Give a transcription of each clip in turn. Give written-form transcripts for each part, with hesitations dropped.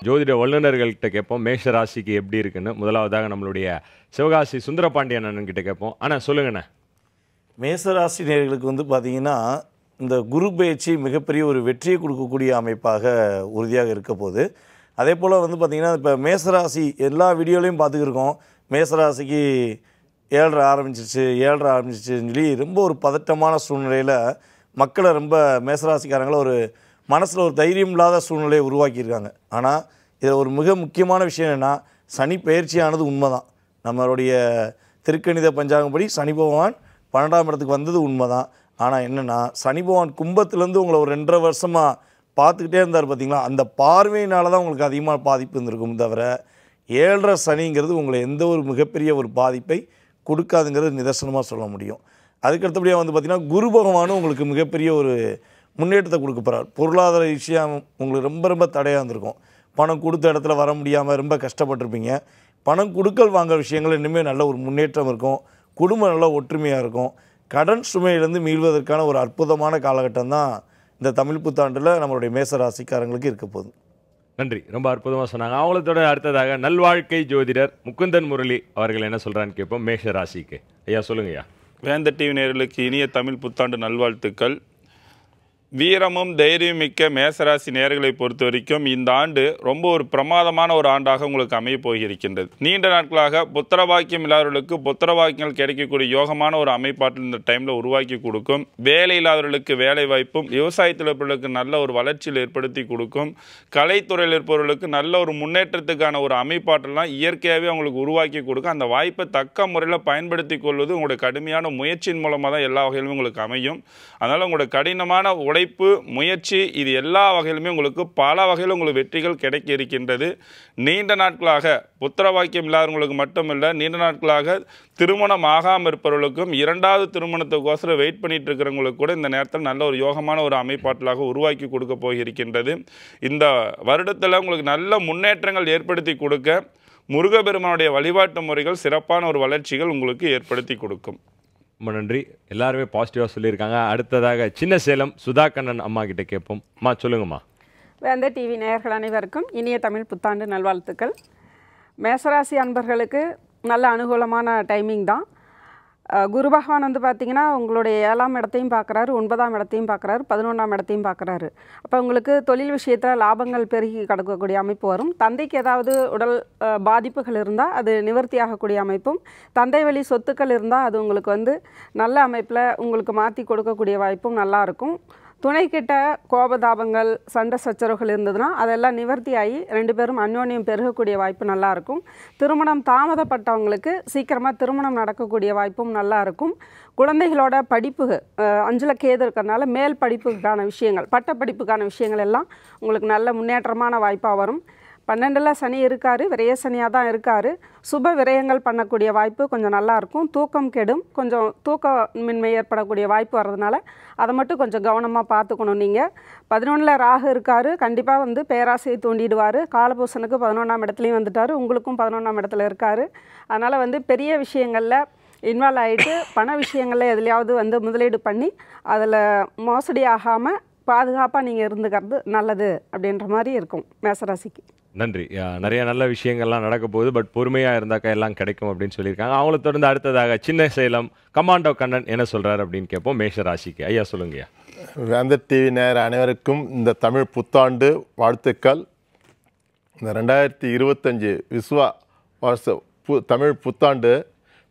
ஜோதிட வல்லுநர்கள்கிட்ட கேட்போம் மேஷ ராசிக்கு எப்படி இருக்குன்னு. முதலாவதாக நம்மளுடைய சிவகாசி சுந்தரபாண்டியன் அண்ணன் கிட்ட கேட்போம். ஆனால் சொல்லுங்கண்ணே. மேசராசி நேயர்களுக்கு பார்த்தீங்கன்னா இந்த குரு பயிற்சி மிகப்பெரிய ஒரு வெற்றியை கொடுக்கக்கூடிய அமைப்பாக உறுதியாக இருக்க போகுது. அதே போல் பார்த்திங்கன்னா இப்போ மேசராசி எல்லா வீடியோலையும் பார்த்துக்கிருக்கோம். மேசராசிக்கு 7:30 ஆரம்பிச்சிச்சுன்னு சொல்லி ரொம்ப ஒரு பதட்டமான சூழ்நிலையில் மக்களை ரொம்ப மேசராசிக்காரங்களை ஒரு மனசில் ஒரு தைரியம் இல்லாத சூழ்நிலையை உருவாக்கியிருக்காங்க. ஆனால் இதில் ஒரு மிக முக்கியமான விஷயம் என்னென்னா, சனி பயிற்சியானது உண்மை தான். நம்மளுடைய திருக்கணித பஞ்சாங்கப்படி சனி பகவான் 12ஆம் இடத்துக்கு வந்தது உண்மை தான். ஆனால் என்னென்னா, சனி பகவான் கும்பத்துலேருந்து உங்களை ஒரு 2.5 வருஷமாக பார்த்துக்கிட்டே இருந்தார் பார்த்தீங்களா, அந்த பார்வையினால தான் உங்களுக்கு அதிகமாக பாதிப்பு இருந்திருக்கும். தவிர 7.5 சனிங்கிறது உங்களை எந்த ஒரு மிகப்பெரிய ஒரு பாதிப்பை கொடுக்காதுங்கிறது நிதர்சனமாக சொல்ல முடியும். அதுக்கடுத்தபடியாக பார்த்திங்கன்னா குரு பகவானும் உங்களுக்கு மிகப்பெரிய ஒரு முன்னேற்றத்தை கொடுக்க போகிறார். பொருளாதார விஷயம் உங்களுக்கு ரொம்ப ரொம்ப தடையாக இருந்திருக்கும். பணம் கொடுத்த இடத்துல வர முடியாமல் ரொம்ப கஷ்டப்பட்டிருப்பீங்க. பணம் கொடுக்கல் வாங்குற விஷயங்கள் இனிமேல் நல்ல ஒரு முன்னேற்றம் இருக்கும். குடும்பம் நல்லா ஒற்றுமையாக இருக்கும். கடன் சுமையிலேருந்து மீள்வதற்கான ஒரு அற்புதமான காலகட்டம் தான் இந்த தமிழ் புத்தாண்டில் நம்மளுடைய மேச ராசிக்காரங்களுக்கு இருக்க போகுது. நன்றி, ரொம்ப அற்புதமாக சொன்னாங்க. அவங்களோட அடுத்ததாக நல்வாழ்க்கை ஜோதிடர் முகுந்தன் முரளி அவர்கள் என்ன சொல்கிறான்னு கேட்போம் மேஷ ராசிக்கு. ஐயா சொல்லுங்கய்யா. வேந்தர் டிவி நேயர்களுக்கு இனிய தமிழ் புத்தாண்டு நல்வாழ்த்துக்கள். வீரமும் தைரியம் மிக்க மேசராசி நேயர்களை பொறுத்த வரைக்கும் இந்த ஆண்டு ரொம்ப ஒரு பிரமாதமான ஒரு ஆண்டாக உங்களுக்கு அமைய போகிருக்கின்றது. நீண்ட நாட்களாக புத்திரவாக்கியம் இல்லாதவர்களுக்கு புத்திரவாக்கியங்கள் கிடைக்கக்கூடிய யோகமான ஒரு அமைப்பாட்டில் இந்த டைமில் உருவாக்கி கொடுக்கும். வேலை இல்லாதவர்களுக்கு வேலை வாய்ப்பும், விவசாயத்தில் இருப்பவர்களுக்கு நல்ல ஒரு வளர்ச்சியில் ஏற்படுத்தி கொடுக்கும். கலைத்துறையில் இருப்பவர்களுக்கு நல்ல ஒரு முன்னேற்றத்துக்கான ஒரு அமைப்பாட்டெல்லாம் இயற்கையாகவே அவங்களுக்கு உருவாக்கி கொடுக்கும். அந்த வாய்ப்பை தக்க முறையில் பயன்படுத்தி கொள்வது உங்களுடைய கடுமையான முயற்சியின் மூலமாக தான் எல்லா வகையிலுமே உங்களுக்கு அமையும். அதனால் உங்களுடைய கடினமான முயற்சி இது எல்லா வகையிலுமே உங்களுக்கு பல வகையில் உங்களுக்கு வெற்றிகள் கிடைக்க இருக்கின்றது. நீண்ட நாட்களாக புத்திரவாக்கியம் இல்லாதவங்களுக்கு மட்டுமில்லை, நீண்ட நாட்களாக திருமணம் ஆகாமல் இருப்பவர்களுக்கும் 2வது திருமணத்துக்கோசரம் வெயிட் பண்ணிட்டு இருக்கிறவங்களுக்கு கூட இந்த நேரத்தில் நல்ல ஒரு யோகமான ஒரு அமைப்பாட்டலாக உருவாக்கி கொடுக்க போகிருக்கின்றது. இந்த வருடத்தில் உங்களுக்கு நல்ல முன்னேற்றங்கள் ஏற்படுத்தி கொடுக்க முருகப்பெருமானுடைய வழிபாட்டு முறைகள் சிறப்பான ஒரு வளர்ச்சிகள் உங்களுக்கு ஏற்படுத்தி கொடுக்கும். ரொம்ப நன்றி. எல்லாருமே பாசிட்டிவாக சொல்லியிருக்காங்க. அடுத்ததாக சின்ன சேலம் சுதாகண்ணன் அம்மா கிட்ட கேட்போம். அம்மா சொல்லுங்கம்மா. வேந்தர் டிவி நேயர்கள் அனைவருக்கும் இனிய தமிழ் புத்தாண்டு நல்வாழ்த்துக்கள். மேசராசி அன்பர்களுக்கு நல்ல அனுகூலமான டைமிங் தான். குரு பகவான் பார்த்திங்கன்னா உங்களுடைய 7ஆம் இடத்தையும் பார்க்குறாரு, 9ஆம் இடத்தையும் பார்க்குறாரு, 11ஆம் இடத்தையும் பார்க்குறாரு. அப்போ உங்களுக்கு தொழில் விஷயத்தில் லாபங்கள் பெருகி கிடக்கக்கூடிய அமைப்பு வரும். தந்தைக்கு ஏதாவது உடல் பாதிப்புகள் இருந்தால் அது நிவர்த்தி ஆகக்கூடிய அமைப்பும், தந்தை வழி சொத்துக்கள் இருந்தால் அது உங்களுக்கு நல்ல அமைப்பில் உங்களுக்கு மாற்றி கொடுக்கக்கூடிய வாய்ப்பும் நல்லாயிருக்கும். துணைக்கிட்ட கோபதாபங்கள், சண்டை சச்சரவுகள் இருந்ததுன்னா அதெல்லாம் நிவர்த்தி ஆகி 2 பேரும் அந்யோன்யம் பெருகக்கூடிய வாய்ப்பு நல்லாயிருக்கும். திருமணம் தாமதப்பட்டவங்களுக்கு சீக்கிரமாக திருமணம் நடக்கக்கூடிய வாய்ப்பும் நல்லாயிருக்கும். குழந்தைகளோட படிப்பு 5ல் கேது இருக்கிறதுனால மேல் படிப்புக்கான விஷயங்கள், பட்ட படிப்புக்கான விஷயங்கள் எல்லாம் உங்களுக்கு நல்ல முன்னேற்றமான வாய்ப்பாக வரும். 12ல் சனி இருக்கார், விரய சனியாக தான் இருக்கார். சுப விரயங்கள் பண்ணக்கூடிய வாய்ப்பு கொஞ்சம் நல்லாயிருக்கும். தூக்கம் கெடும், கொஞ்சம் தூக்கமின்மை ஏற்படக்கூடிய வாய்ப்பு வர்றதுனால அதை மட்டும் கொஞ்சம் கவனமாக பார்த்துக்கணும். நீங்கள் 11ல் ராகு இருக்கார், கண்டிப்பாக பேராசையை தூண்டிடுவார். காலபூசனுக்கு 11ஆம் இடத்துலையும் வந்துட்டார், உங்களுக்கும் 11ஆம் இடத்துல இருக்கார். அதனால் பெரிய விஷயங்களில் இன்வால்வ் ஆகிட்டு பண விஷயங்களில் எதுலையாவது முதலீடு பண்ணி அதில் மோசடி ஆகாமல் பாதுகாப்பாக நீங்கள் இருந்துக்கிறது நல்லது அப்படின்ற மாதிரி இருக்கும் மேசராசிக்கு. நன்றி. நிறைய நல்ல விஷயங்கள்லாம் நடக்க போகுது. பட் பொறுமையாக இருந்தாக்கா எல்லாம் கிடைக்கும் அப்படின்னு சொல்லியிருக்காங்க. அவங்கள தொடர்ந்து அடுத்ததாக சின்ன சேலம் கமாண்டோ கண்ணன் என்ன சொல்கிறார் அப்படின்னு கேட்போம் மேஷ ராசிக்கு. ஐயா சொல்லுங்கய்யா. வேந்தர் டிவி நேயர் அனைவருக்கும் இந்த தமிழ் புத்தாண்டு வாழ்த்துக்கள். இந்த 2025 விஸ்வா வருஷ தமிழ் புத்தாண்டு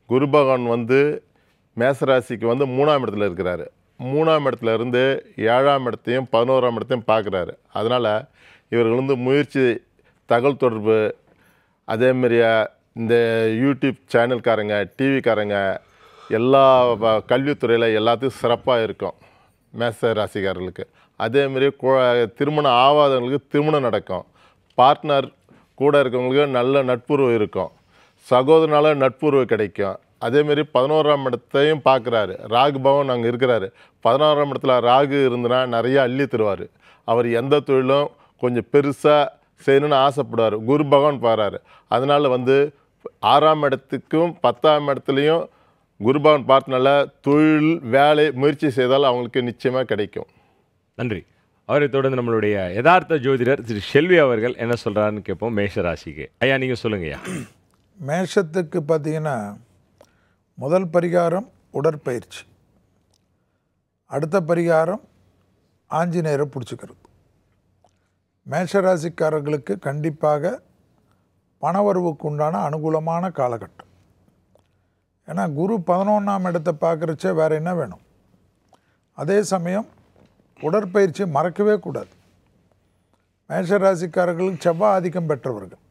குரு பகவான் மேசராசிக்கு 3ஆம் இடத்துல இருக்கிறாரு. 3ஆம் இடத்துல இருந்து 7ஆம் இடத்தையும் 11ஆம் இடத்தையும் பார்க்குறாரு. அதனால் இவர்கள் முயற்சி, தகவல் தொடர்பு, அதேமாரியா இந்த யூடியூப் சேனல்காரங்க, டிவிக்காரங்க எல்லா கல்வித்துறையில் எல்லாத்தையும் சிறப்பாக இருக்கும் மேச ராசிக்காரர்களுக்கு. அதேமாரி திருமணம் ஆகாதவங்களுக்கு திருமணம் நடக்கும். பார்ட்னர் கூட இருக்கவங்களுக்கு நல்ல நட்புறவு இருக்கும். சகோதரனால நட்புறவு கிடைக்கும். அதேமாரி 11ஆம் இடத்தையும் பார்க்குறாரு. ராகு பவன் அங்கே இருக்கிறாரு. 16ஆம் இடத்துல ராகு இருந்துன்னா நிறைய அள்ளி தருவார். அவர் எந்த தொழிலும் கொஞ்சம் பெருசாக செய்யணும்னு ஆசைப்படுவார். குரு பகவான் பாராரு. அதனால் 6ஆம் இடத்துக்கும் 10ஆம் இடத்துலையும் குரு பகவான் பார்த்து நல்லா தொழில் வேலை முயற்சி செய்தால் அவங்களுக்கு நிச்சயமாக கிடைக்கும். நன்றி. அவரை தொடர்ந்து நம்மளுடைய யதார்த்த ஜோதிடர் திரு செல்வி அவர்கள் என்ன சொல்கிறாருன்னு கேட்போம் மேஷ ராசிக்கு. ஐயா நீங்கள் சொல்லுங்கய்யா. மேஷத்துக்கு பார்த்தீங்கன்னா முதல் பரிகாரம் உடற்பயிற்சி, அடுத்த பரிகாரம் ஆஞ்சநேயரை பிடிச்சிக்கிறது. மேஷராசிக்காரர்களுக்கு கண்டிப்பாக பணவரவுக்கு உண்டான அனுகூலமான காலகட்டம். ஏன்னா குரு 11ஆம் இடத்தை பார்க்குறச்சே வேறு என்ன வேணும். அதே சமயம் உடற்பயிற்சி மறக்கவே கூடாது. மேஷராசிக்காரர்களுக்கு செவ்வாய் ஆதிக்கம் பெற்றவர்கள்.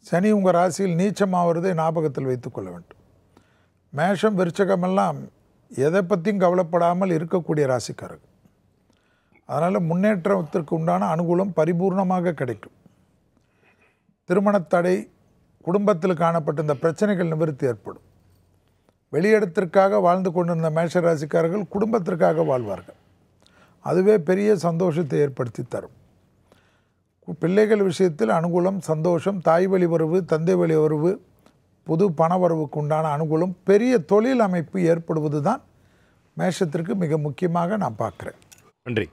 சனி உங்கள் ராசியில் நீச்சமாகிறதை ஞாபகத்தில் வைத்துக்கொள்ள வேண்டும். மேஷம் விருச்சகமெல்லாம் எதை பற்றியும் கவலைப்படாமல் இருக்கக்கூடிய ராசிக்காரர்கள். அதனால் முன்னேற்றத்திற்கு உண்டான அனுகூலம் பரிபூர்ணமாக கிடைக்கும். திருமணத்தடை, குடும்பத்தில் காணப்பட்ட இந்த பிரச்சனைகள் நிவர்த்தி ஏற்படும். வெளியிடத்திற்காக வாழ்ந்து கொண்டிருந்த மேஷராசிக்காரர்கள் குடும்பத்திற்காக வாழ்வார்கள். அதுவே பெரிய சந்தோஷத்தை ஏற்படுத்தி தரும். பிள்ளைகள் விஷயத்தில் அனுகூலம், சந்தோஷம், தாய் வழி வரவு, தந்தை வழி வரவு, புது பண வரவுக்கு உண்டான அனுகூலம், பெரிய தொழில் அமைப்பு ஏற்படுவது தான் மேஷத்திற்கு மிக முக்கியமாக நான் பார்க்குறேன். நன்றி.